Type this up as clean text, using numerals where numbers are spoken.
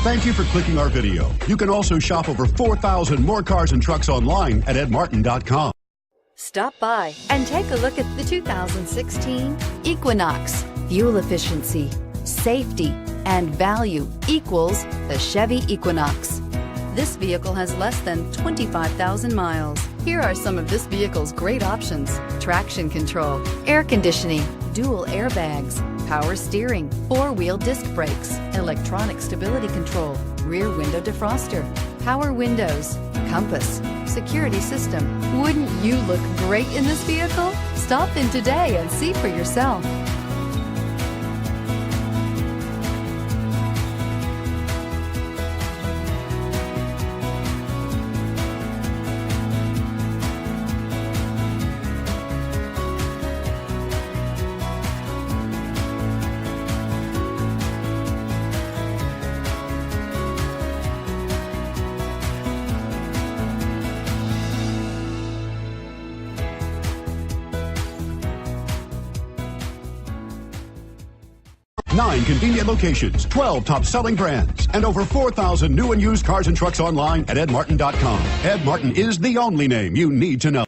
Thank you for clicking our video. You can also shop over 4,000 more cars and trucks online at edmartin.com. Stop by and take a look at the 2016 Equinox. Fuel efficiency, safety, and value equals the Chevy Equinox. This vehicle has less than 25,000 miles. Here are some of this vehicle's great options: traction control, air conditioning, dual airbags, power steering, four-wheel disc brakes, electronic stability control, rear window defroster, power windows, compass, security system. Wouldn't you look great in this vehicle? Stop in today and see for yourself. Nine convenient locations, 12 top-selling brands, and over 4,000 new and used cars and trucks online at edmartin.com. Ed Martin is the only name you need to know.